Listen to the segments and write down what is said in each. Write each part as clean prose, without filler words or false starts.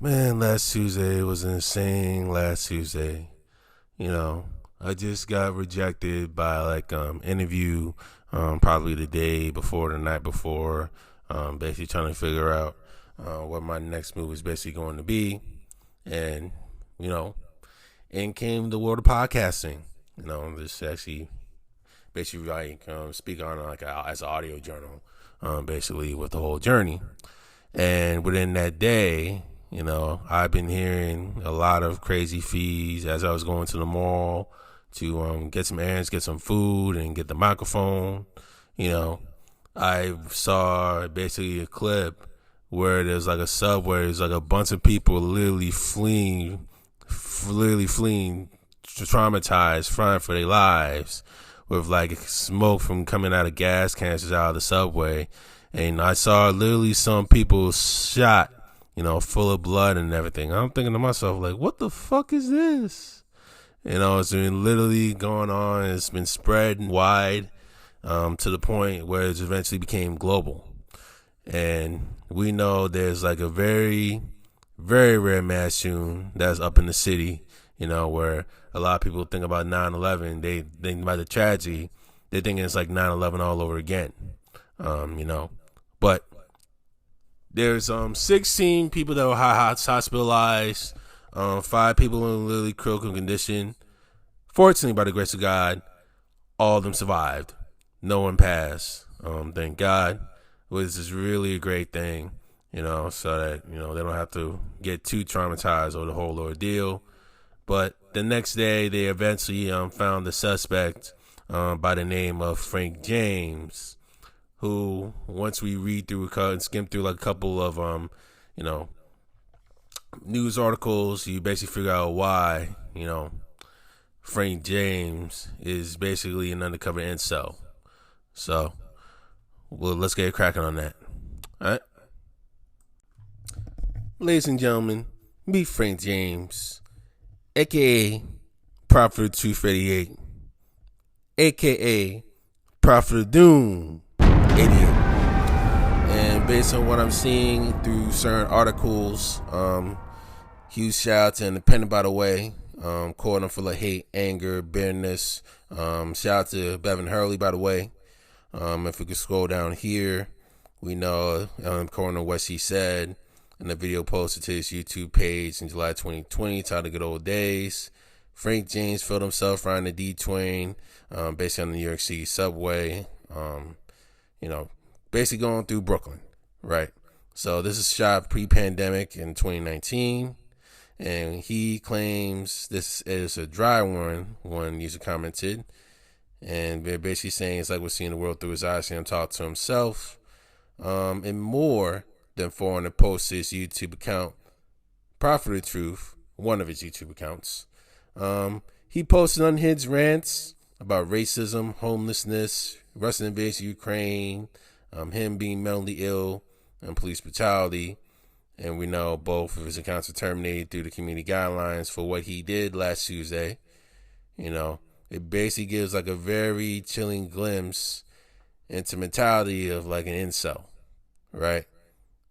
Man, last Tuesday was insane. Last Tuesday, I just got rejected by interview, probably the day before, the night before, basically trying to figure out what my next move is basically going to be, and you know, in came the world of podcasting. This actually basically speak on as an audio journal, basically with the whole journey. And within that day, I've been hearing a lot of crazy fees as I was going to the mall to get some errands, get some food, and get the microphone. You know, I saw basically a clip where there's like a subway, there's like a bunch of people literally fleeing, traumatized, flying for their lives, with like smoke from coming out of gas cans out of the subway. And I saw literally some people shot, full of blood and everything. I'm thinking to myself, like, what the fuck is this? It's been literally going on. It's been spread wide, to the point where it eventually became global. And we know there's like a very, very rare mass shooting that's up in the city, where a lot of people think about 9/11. They think about the tragedy. They think it's like 9/11 all over again. But there's 16 people that were hospitalized, 5 people in literally critical condition. Fortunately, by the grace of God, all of them survived. No one passed. Thank God. Which is really a great thing, so that, they don't have to get too traumatized over the whole ordeal. But the next day, they eventually found the suspect by the name of Frank James, who, once we read through and skim through like a couple of news articles, you basically figure out why Frank James is basically an undercover incel. So, well, let's get cracking on that. All right, ladies and gentlemen, meet Frank James, aka Prophet of Truth 88, aka Prophet of Doom 88. And based on what I'm seeing through certain articles, huge shout out to Independent, by the way, calling them full of hate, anger, bitterness. Shout out to Bevan Hurley, by the way. If we could scroll down here, we know according to what she said in the video posted to his YouTube page in July 2020, titled The Good Old Days. Frank James filled himself around the D-Train, basically on the New York City subway, basically going through Brooklyn, right? So this is shot pre-pandemic in 2019, and he claims this is a dry one user commented. And they're basically saying it's like we're seeing the world through his eyes, seeing him talk to himself. And more than 400 posts to his YouTube account, Prophet of Truth, one of his YouTube accounts. He posted unhinged rants about racism, homelessness, Russian invasion of Ukraine, him being mentally ill, and police brutality. And we know both of his accounts were terminated through the community guidelines for what he did last Tuesday. It basically gives like a very chilling glimpse into mentality of like an incel, right?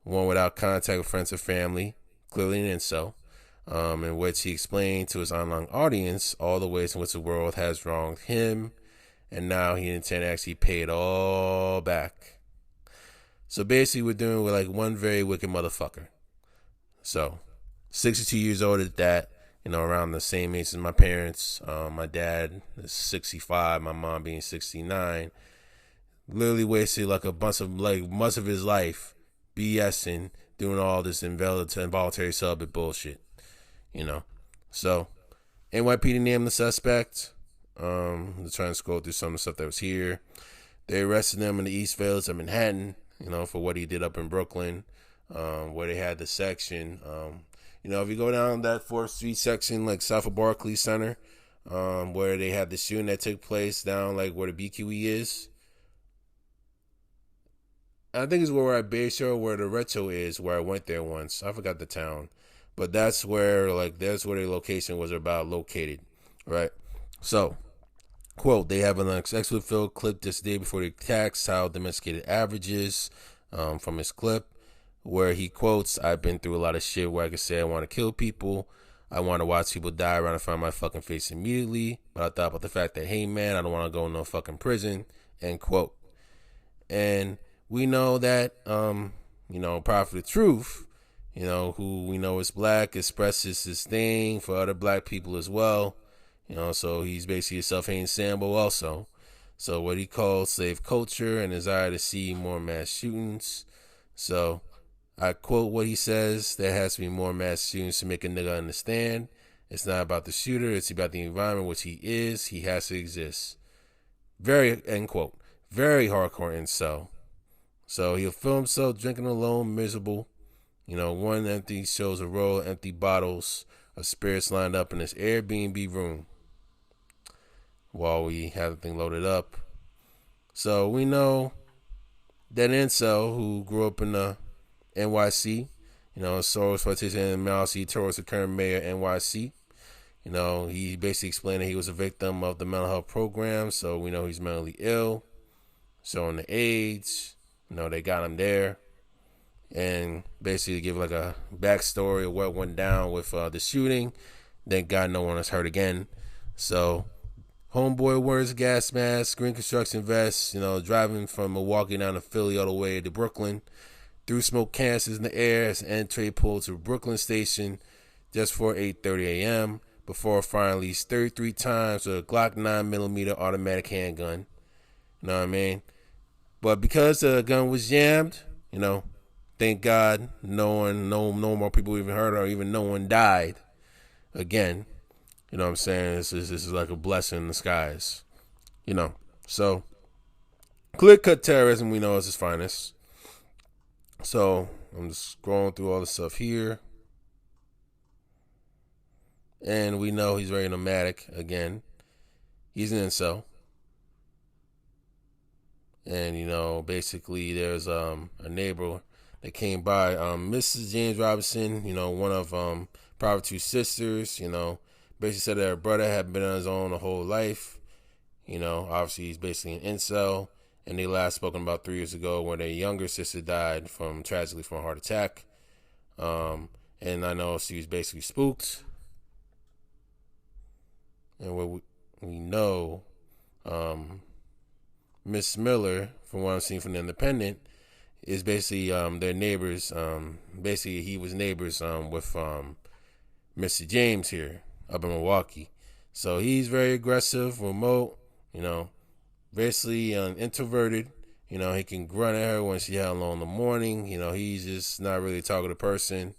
One without contact with friends or family, clearly an incel, in which he explained to his online audience all the ways in which the world has wronged him, and now he intends to actually pay it all back. So basically we're dealing with like one very wicked motherfucker. So, 62 years old at that, around the same age as my parents. My dad is 65, my mom being 69. Literally wasted like a bunch of much of his life BSing, doing all this involuntary celibate bullshit. So NYPD named the suspect. I'm trying to scroll through some of the stuff that was here. They arrested him in the East Village of Manhattan, for what he did up in Brooklyn, where they had the section. If you go down that 4th Street section, like south of Barclays Center, where they had the shooting that took place down like where the BQE is. I think it's where I Bayshore, where the Retro is, where I went there once. I forgot the town. But that's where the location was about located, right? So, quote, they have an excellent field clip this day before the attacks, how domesticated averages, from his clip. where he quotes, "I've been through a lot of shit where I could say I want to kill people. I want to watch people die right in front of my fucking face immediately. But I thought about the fact that, hey man, I don't want to go in no fucking prison." End quote. And we know that, Prophet of Truth, who we know is black, expresses his thing for other black people as well. So he's basically a self-hating Sambo also. So what he calls slave culture and desire to see more mass shootings. So I quote what he says: "There has to be more mass shootings to make a nigga understand. It's not about the shooter, it's about the environment which he is. He has to exist." Very, end quote. Very hardcore incel. So he'll film himself drinking alone, miserable. One empty shows a row of empty bottles of spirits lined up in his Airbnb room while we have the thing loaded up. So we know that incel who grew up in the NYC, Soros participated in Manosphere, terroristic current mayor NYC. He basically explained that he was a victim of the mental health program, so we know he's mentally ill. Showing the AIDS, they got him there. And basically give like a backstory of what went down with the shooting. Thank God no one was hurt again. So, homeboy wears a gas mask, green construction vest, driving from Milwaukee down to Philly all the way to Brooklyn. Threw smoke canisters in the air as an entree pulled to Brooklyn Station just for 8:30 a.m. before firing at least 33 times with a Glock 9mm automatic handgun. You know what I mean? But because the gun was jammed, thank God no more people even hurt or even no one died. Again, you know what I'm saying? This is like a blessing in disguise. So clear-cut terrorism we know is its finest. So I'm just scrolling through all the stuff here. And we know he's very nomadic again. He's an incel. And, basically there's a neighbor that came by, Mrs. James Robinson, one of Prophet Two sisters, basically said that her brother had been on his own the whole life. Obviously he's basically an incel. And they last spoken about 3 years ago when their younger sister died tragically from a heart attack. And I know she was basically spooked. And what we know, Miss Miller, from what I'm seeing from the Independent, is basically their neighbors. Basically, he was neighbors with Mr. James here up in Milwaukee. So he's very aggressive, remote, basically introverted. He can grunt at her when she had alone in the morning. He's just not really a talkative person.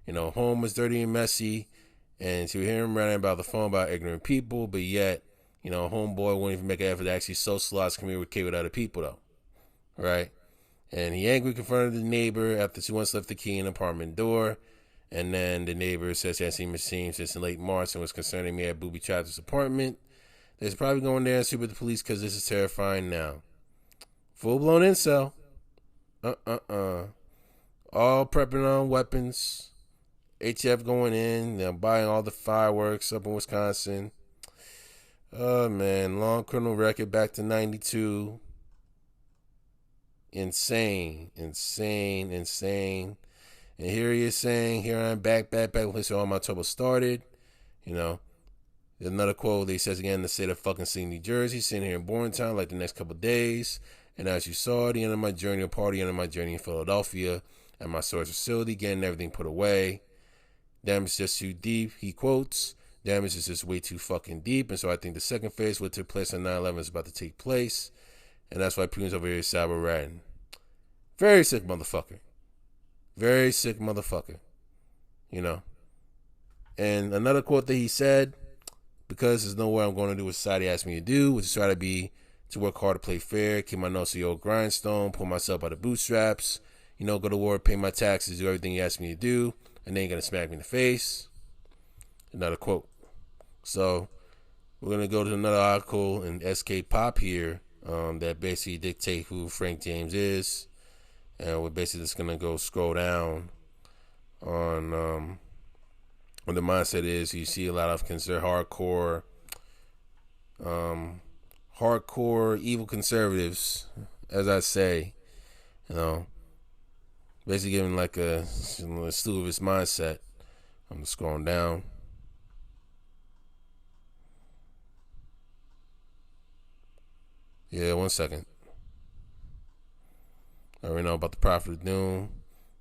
Home is dirty and messy. And to hear him ranting about the phone about ignorant people, but yet, homeboy won't even make an effort to actually socialize, communicate with other people, though. Right? And he angrily confronted the neighbor after she once left the key in the apartment door. And then the neighbor says she hasn't seen Miss James since in late March and was concerned he may have booby trapped his apartment. There's probably going there and speak with the police because this is terrifying now. Full-blown incel. All prepping on weapons. ATF going in, buying all the fireworks up in Wisconsin. Oh, man. Long criminal record back to 92. Insane. And here he is saying, here I'm back, place where all my trouble started. Another quote, he says again, the state of fucking city, New Jersey, sitting here in Bordentown like the next couple of days. And as you saw, the end of my journey, a party end of my journey in Philadelphia at my storage facility, getting everything put away. Damage is just too deep, he quotes. Damage is just way too fucking deep. And so I think the second phase, what took place on 9/11 is about to take place. And that's why Putin's over here cyber ratting. Very sick motherfucker. Very sick motherfucker. And another quote that he said, because there's no way I'm going to do what society asked me to do, which is try to work hard to play fair, keep my nose to the old grindstone, pull myself out of bootstraps, go to war, pay my taxes, do everything he asked me to do, and then you're going to smack me in the face. Another quote. So we're going to go to another article in SK Pop here that basically dictate who Frank James is. And we're basically just going to go scroll down on what the mindset is. You see a lot of consider hardcore evil conservatives, as I say, Basically giving like a slew of his mindset. I'm just scrolling down. Yeah, 1 second. I already know about the Prophet of Doom.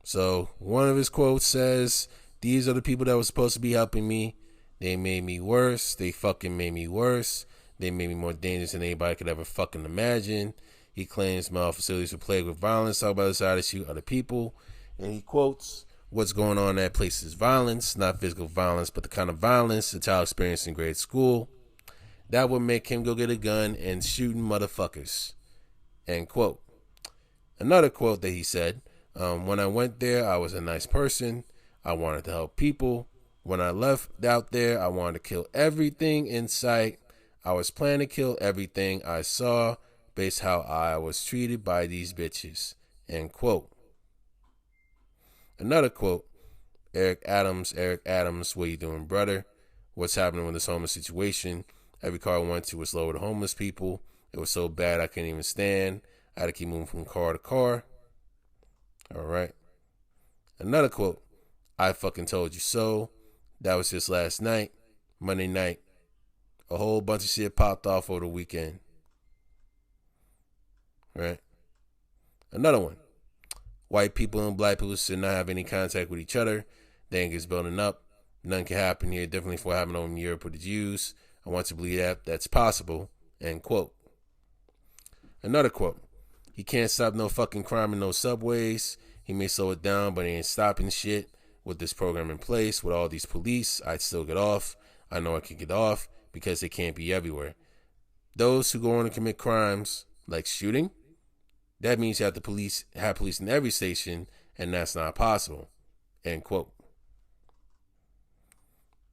So one of his quotes says, "These are the people that were supposed to be helping me. They made me worse. They fucking made me worse. They made me more dangerous than anybody could ever fucking imagine." He claims mental facilities were plagued with violence, talk about the side to shoot other people. And he quotes, "What's going on in that place is violence, not physical violence, but the kind of violence a child experienced in grade school. That would make him go get a gun and shooting motherfuckers." End quote. Another quote that he said, "When I went there, I was a nice person. I wanted to help people. When I left out there, I wanted to kill everything in sight. I was planning to kill everything I saw based how I was treated by these bitches." End quote. Another quote, Eric Adams, "What you doing, brother? What's happening with this homeless situation? Every car I went to was loaded with homeless people. It was so bad I couldn't even stand. I had to keep moving from car to car." All right. Another quote, "I fucking told you so. That was just last night, Monday night. A whole bunch of shit popped off over the weekend." Right. Another one, "White people and black people should not have any contact with each other. Danger's building up. None can happen here. Definitely for what happened over in Europe with the Jews. I want to believe that that's possible." End quote. Another quote, "He can't stop no fucking crime in no subways. He may slow it down, but he ain't stopping shit. With this program in place, with all these police, I'd still get off. I know I can get off because they can't be everywhere. Those who go on to commit crimes like shooting, that means you have have police in every station, and that's not possible." End quote.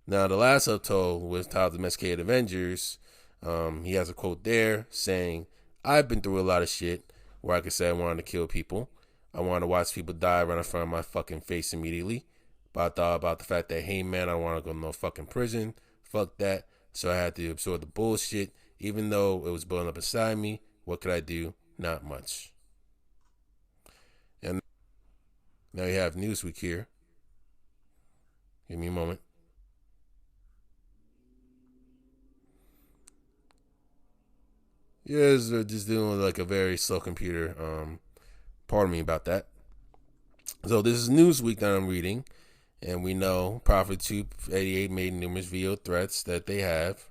Now, the last subtotal was titled "Domesticated Avengers." He has a quote there saying, "I've been through a lot of shit where I could say I wanted to kill people. I wanted to watch people die right in front of my fucking face immediately. But I thought about the fact that, hey man, I don't want to go to no fucking prison. Fuck that. So I had to absorb the bullshit, even though it was building up inside me. What could I do? Not much." And now you have Newsweek here. Give me a moment. Yeah, they're just doing like a very slow computer. Pardon me about that. So this is Newsweek that I'm reading, and we know Prophet 288 made numerous video threats that they have.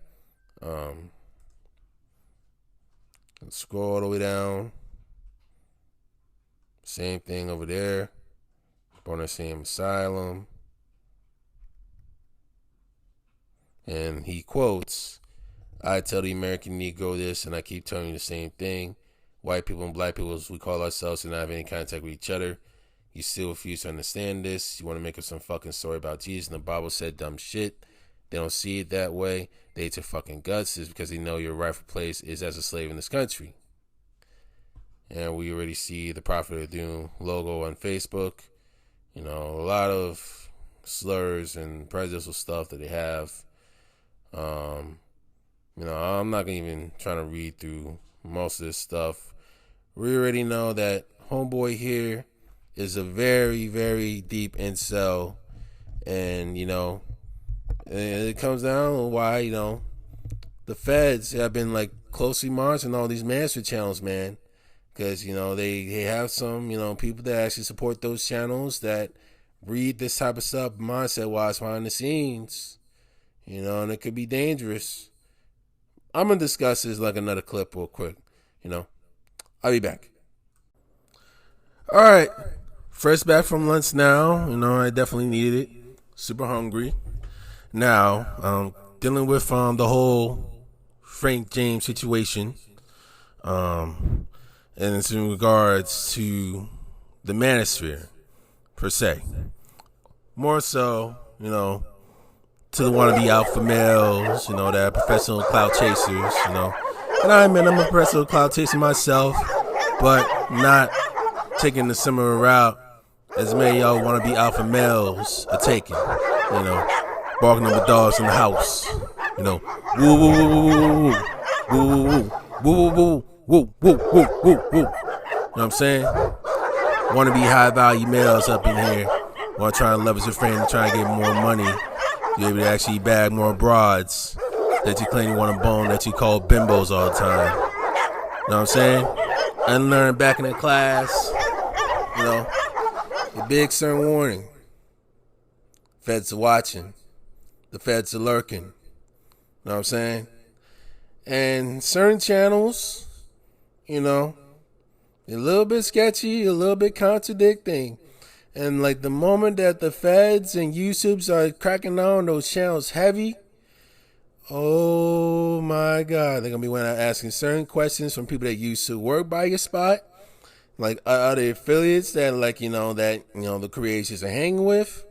Let's scroll all the way down. Same thing over there. Born Same Asylum. And he quotes, "I tell the American Negro this, and I keep telling you the same thing. White people and black people, as we call ourselves, do not have any contact with each other. You still refuse to understand this. You want to make up some fucking story about Jesus and the Bible said dumb shit. They don't see it that way. They hate your fucking guts. It's because they know your rightful place is as a slave in this country." And we already see the Prophet of Doom logo on Facebook. You know, a lot of slurs and prejudicial stuff that they have. I'm not gonna even try to read through most of this stuff. We already know that homeboy here is a very, very deep incel, and it comes down to why the feds have been like closely monitoring all these Manosphere channels, man, because they have some people that actually support those channels that read this type of stuff mindset wise behind the scenes, and it could be dangerous. I'm gonna discuss this like another clip real quick. I'll be back. All right, fresh back from lunch now. I definitely needed it. Super hungry. Now, dealing with the whole Frank James situation, and it's in regards to the Manosphere per se. More so, to the wannabe alpha males, that are professional clout chasers, And I admit I'm a professional clout chaser myself, but not taking the similar route as many of y'all wannabe alpha males are taking, barking up the dogs in the house, woo woo woo woo woo woo woo woo woo woo woo woo woo woo. You know what I'm saying? want to be high value males up in here, want to try and leverage your friend and try and get more money, be able to actually bag more broads that you claim you want to bone, that you call bimbos all the time. You know what I'm saying? Unlearn back in the class. You know, the big stern warning. Feds are watching. The feds are lurking. You know what I'm saying? And certain channels, you know, a little bit sketchy, a little bit contradicting. And like the moment that the feds and YouTubes are cracking down on those channels heavy, oh my God, they're going to be asking certain questions from people that used to work by your spot, like other affiliates that the creators are hanging with.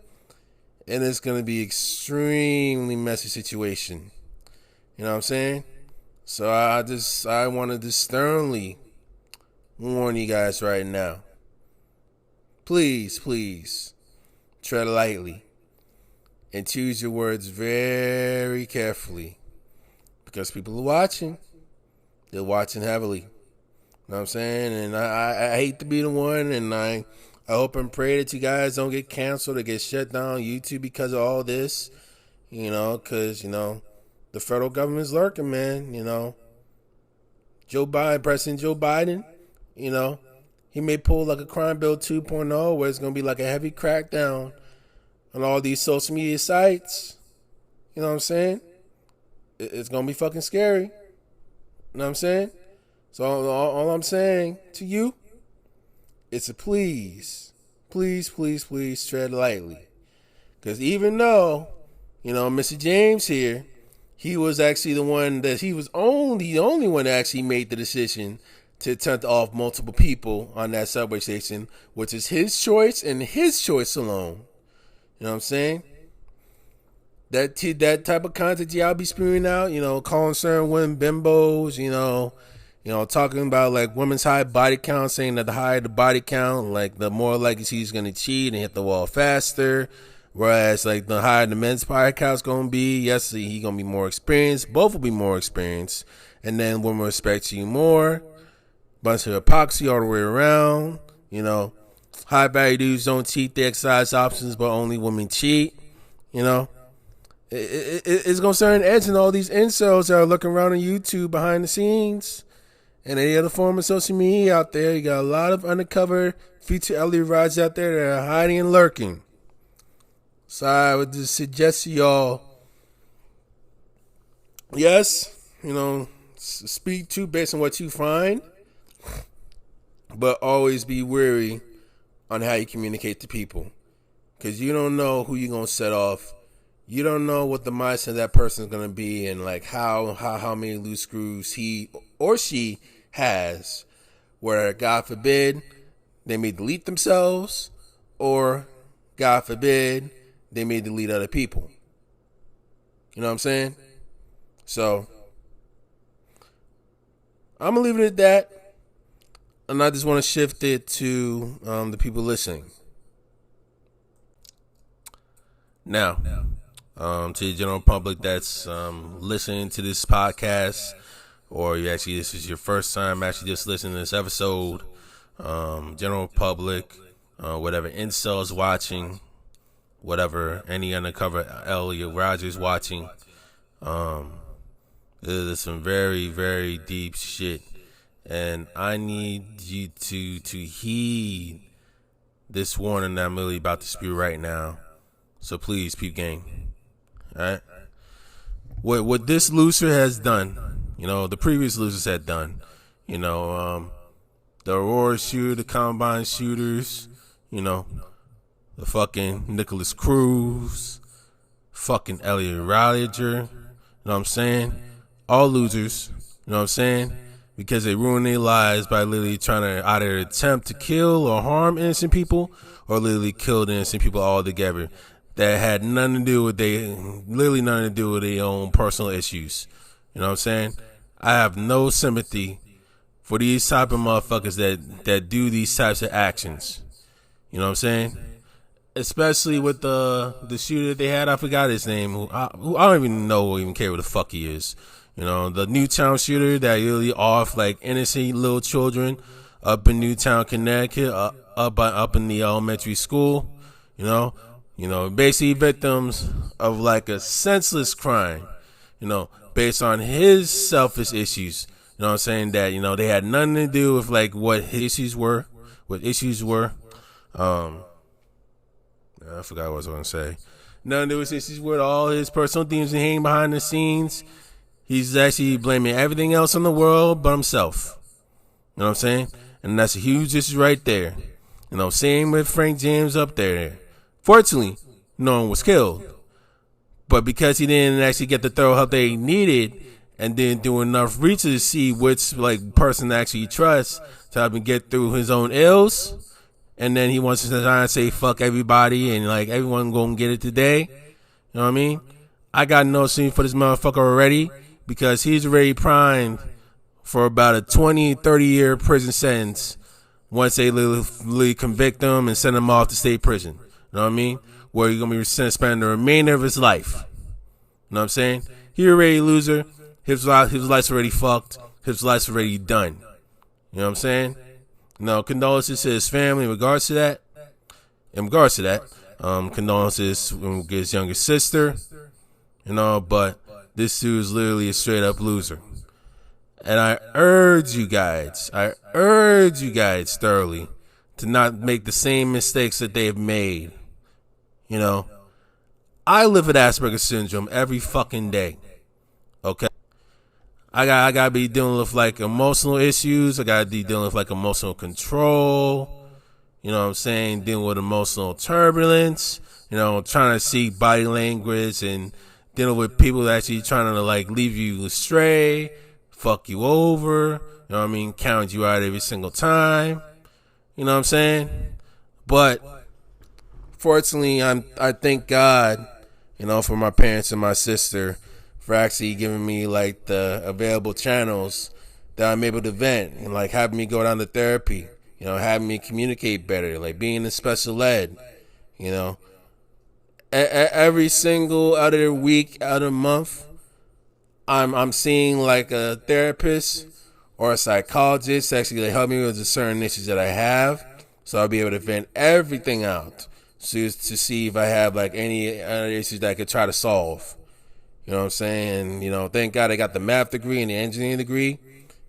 And it's going to be extremely messy situation. You know what I'm saying? So I wanted to sternly warn you guys right now. Please tread lightly and choose your words very carefully, because people are watching. They're watching heavily. You know what I'm saying? And I hate to be the one, and I hope and pray that you guys don't get canceled or get shut down on YouTube because of all this. You know, because, the federal government's lurking, man. President Joe Biden, he may pull like a Crime Bill 2.0 where it's going to be like a heavy crackdown on all these social media sites. You know what I'm saying? It's going to be fucking scary. You know what I'm saying? So all I'm saying to you is to please tread lightly. Because even though, Mr. James here, he was actually the only one that actually made the decision to attempt off multiple people on that subway station, which is his choice and his choice alone. You know what I'm saying? That type of content y'all be spewing out, calling certain women bimbos, talking about like women's high body count, saying that the higher the body count, like the more likely she's gonna cheat and hit the wall faster. Whereas like the higher the men's body count's gonna be, yes, he gonna be more experienced. Both will be more experienced, and then women respect you more. Bunch of hypocrisy all the way around. High value dudes don't cheat the exercise options, but only women cheat. It's gonna start edging all these incels that are looking around on YouTube behind the scenes and any other form of social media out there. You got a lot of undercover future Elliot rides out there that are hiding and lurking. So I would just suggest to y'all, yes, speak to based on what you find, but always be wary on how you communicate to people, because you don't know who you're going to set off. You don't know what the mindset of that person is going to be, and like how many loose screws he or she has, where God forbid they may delete themselves, or God forbid they may delete other people. You know what I'm saying? So I'm gonna leave it at that, and I just want to shift it to the people listening. Now, to the general public that's listening to this podcast, or this is your first time actually just listening to this episode, general public, whatever incels watching, whatever any undercover Elliot Rogers watching, there's some very, very deep shit, and I need you to heed this warning that I'm really about to spew right now. So please, peep gang. Alright? What this loser has done, the previous losers had done, the Aurora shooter, the Combine shooters, the fucking Nicholas Cruz, fucking Elliot Rodger, you know what I'm saying? All losers, you know what I'm saying? Because they ruin their lives by literally trying to either attempt to kill or harm innocent people, or literally kill the innocent people altogether that had nothing to do with their own personal issues. You know what I'm saying? I have no sympathy for these type of motherfuckers that do these types of actions. You know what I'm saying? Especially with the shooter that they had, I forgot his name, who I don't even care what the fuck he is. The Newtown shooter that really off like innocent little children up in Newtown, Connecticut, up in the elementary school, you know, basically victims of like a senseless crime, you know, based on his selfish issues. You know what I'm saying? That, you know, they had nothing to do with like what his issues were, I forgot what I was going to say. Nothing to do with his issues with all his personal things and hanging behind the scenes. He's actually blaming everything else in the world but himself. You know what I'm saying? And that's a huge issue right there. You know, same with Frank James up there. Fortunately, no one was killed. But because he didn't actually get the thorough help they needed and didn't do enough research to see which like person to actually trust to help him get through his own ills, and then he wants to try and say fuck everybody and like everyone gonna get it today. You know what I mean? I got no sympathy for this motherfucker already because he's already primed for about a 20, 30-year prison sentence once they literally convict him and send him off to state prison. You know what I mean? Where he's going to be spending the remainder of his life. You know what I'm saying? He already a loser. His life's already fucked. His life's already done. You know what I'm saying? No, condolences to his family in regards to that. Condolences with his younger sister. You know, but this dude is literally a straight up loser. And I urge you guys thoroughly to not make the same mistakes that they've made. You know, I live with Asperger's syndrome every fucking day. Okay? I gotta be dealing with like emotional issues. I gotta be dealing with like emotional control. You know what I'm saying? Dealing with emotional turbulence. You know, trying to see body language and dealing with people that actually trying to like leave you astray, fuck you over. You know what I mean? Count you out every single time. You know what I'm saying? But fortunately, I thank God, you know, for my parents and my sister for actually giving me like the available channels that I'm able to vent and like having me go down to therapy, you know, having me communicate better, like being in special ed, you know. Every single out of the week, out of the month, I'm seeing like a therapist or a psychologist actually to help me with the certain issues that I have, so I'll be able to vent everything out to see if I have like any other issues that I could try to solve. You know what I'm saying? You know, thank God I got the math degree and the engineering degree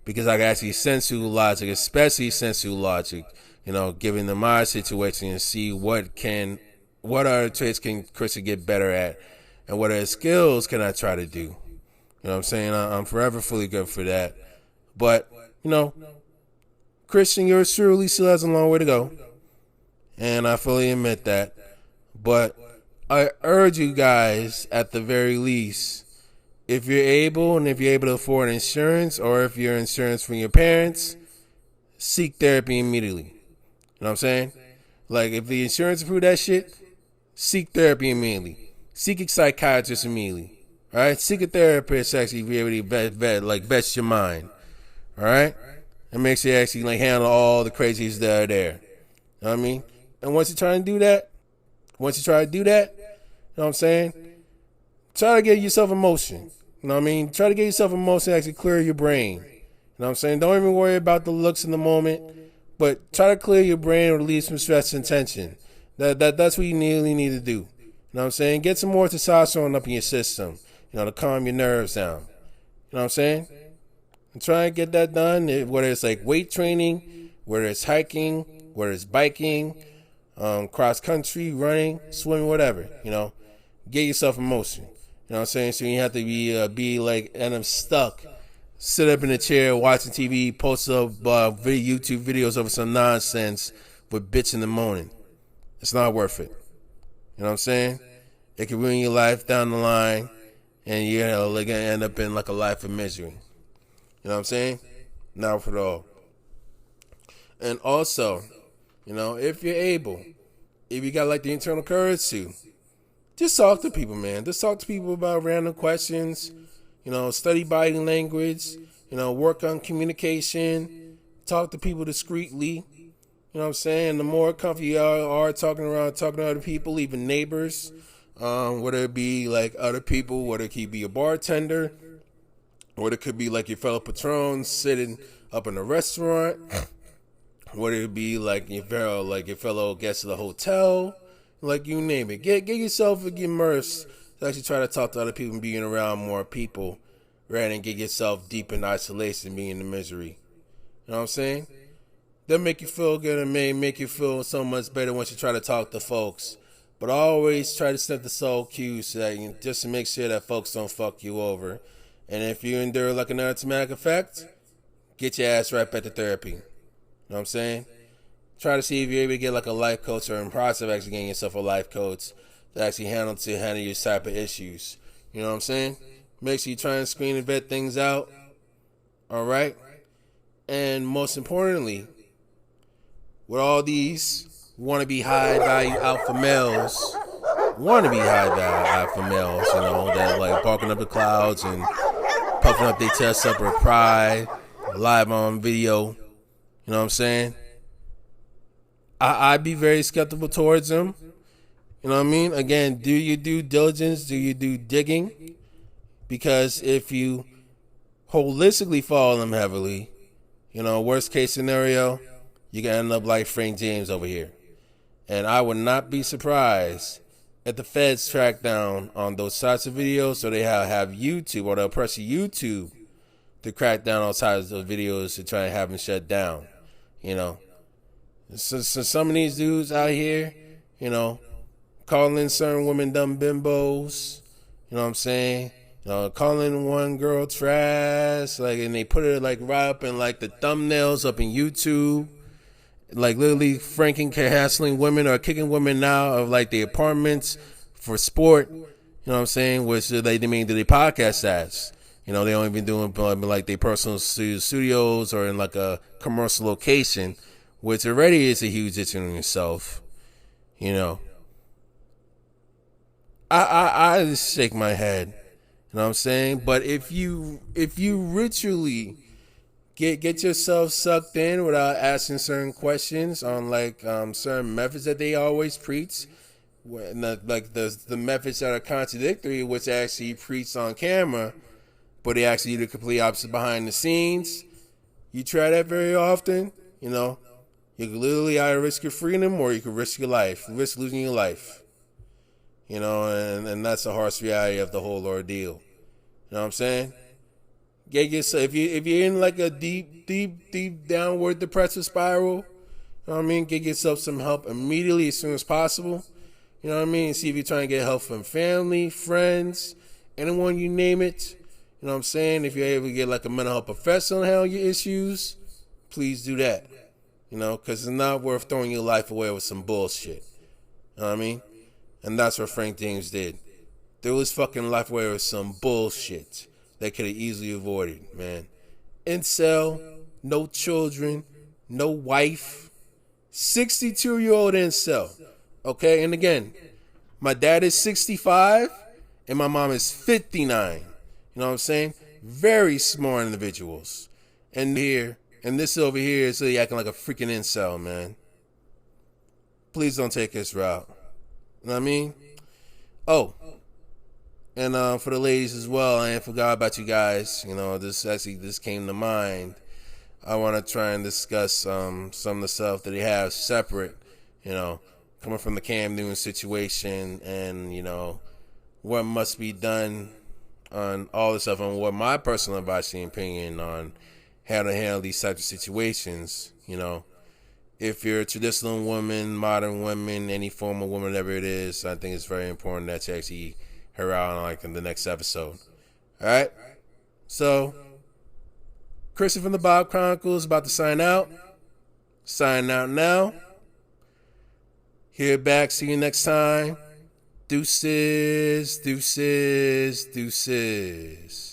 because I can actually sensu logic, especially sensu logic. You know, given the my situation and see what other traits can Christian get better at, and what other skills can I try to do. You know what I'm saying? I'm forever fully good for that. But, you know, Christian, yours truly still has a long way to go. And I fully admit that. But I urge you guys, at the very least, if you're able to afford insurance, or if you're insurance from your parents, seek therapy immediately. You know what I'm saying? Like, if the insurance approve that shit, seek therapy immediately. Seek a psychiatrist immediately. All right? Seek a therapist to actually be able to vet your mind. All right? And make sure you actually like handle all the crazies that are there. You know what I mean? And once you try to do that, you know what I'm saying? Try to get yourself emotion. You know what I mean? Try to get yourself emotion to actually clear your brain. You know what I'm saying? Don't even worry about the looks in the moment, but try to clear your brain or release some stress and tension. That's what you really need to do. You know what I'm saying? Get some more testosterone up in your system, you know, to calm your nerves down. You know what I'm saying? And try and get that done, whether it's like weight training, whether it's hiking, whether it's biking, cross country, running, swimming, whatever, you know. Get yourself in motion. You know what I'm saying? So you have to be like, and I'm stuck. Sit up in a chair watching TV, post up YouTube videos over some nonsense with bitch in the morning. It's not worth it. You know what I'm saying? It can ruin your life down the line, and you're gonna end up in like a life of misery. You know what I'm saying? Not for all. And also, you know, if you're able, if you got like the internal courage to, just talk to people, man. Just talk to people about random questions. You know, study body language. You know, work on communication. Talk to people discreetly. You know what I'm saying? The more comfortable you are talking to other people, even neighbors, whether it be like other people, whether it could be a bartender, or it could be like your fellow patrons sitting up in a restaurant, Whether it be like your fellow guests of the hotel, like you name it. Get yourself immersed to actually try to talk to other people and being around more people rather than get yourself deep in isolation and being in the misery. You know what I'm saying? They'll make you feel good and may make you feel so much better once you try to talk to folks. But always try to set the soul cues so that just to make sure that folks don't fuck you over. And if you endure like an automatic effect, get your ass right back to therapy. You know what I'm saying? Try to see if you're able to get like a life coach or in the process of actually getting yourself a life coach to actually handle your type of issues. You know what I'm saying? Make sure you try and screen and vet things out. All right? And most importantly, with all these wannabe high value alpha males, that like barking up the clouds and puffing up their chest up with pride, live on video. You know what I'm saying? I'd be very skeptical towards them. You know what I mean? Again, do your due diligence, do your due digging. Because if you holistically follow them heavily, worst case scenario, you can end up like Frank James over here. And I would not be surprised if the feds track down on those types of videos, so they have YouTube, or they'll pressure YouTube to crack down on types of videos to try and have them shut down. So some of these dudes out here, calling certain women dumb bimbos, you know what I'm saying? Calling one girl trash, and they put it right up in the thumbnails up in YouTube, literally hassling women or kicking women out of the apartments for sport, you know what I'm saying? Which they mean to the podcast ads. They only been doing their personal studios or in a commercial location, which already is a huge issue in itself. I just shake my head. You know what I'm saying? But if you ritually get yourself sucked in without asking certain questions on certain methods that they always preach, the methods that are contradictory, which actually preach on camera, but they actually do the complete opposite behind the scenes. You try that very often, you can literally either risk your freedom or you can risk your life, risk losing your life. And that's the harsh reality of the whole ordeal. You know what I'm saying? Get yourself, if you're in a deep downward depressive spiral, you know what I mean? Get yourself some help immediately as soon as possible. You know what I mean? See if you're trying to get help from family, friends, anyone, you name it. You know what I'm saying? If you're able to get a mental health professional to handle your issues, please do that. Because it's not worth throwing your life away with some bullshit. You know what I mean? And that's what Frank James did. Threw his fucking life away with some bullshit they could have easily avoided, man. Incel, no children, no wife. 62-year-old incel. Okay, and again, my dad is 65 and my mom is 59. You know what I'm saying? Very smart individuals. And this over here is really acting like a freaking incel, man. Please don't take this route. You know what I mean? Oh, and for the ladies as well, I forgot about you guys. This came to mind. I want to try and discuss some of the stuff that they have separate, coming from the Cam Newton situation and, what must be done on all this stuff and what my personal advice and opinion on how to handle these types of situations, If you're a traditional woman, modern woman, any form of woman, whatever it is, I think it's very important that you actually hear out on in the next episode. All right? So, Christian from the Bob Chronicles about to sign out. Sign out now. Here back. See you next time. Deuces, deuces, deuces.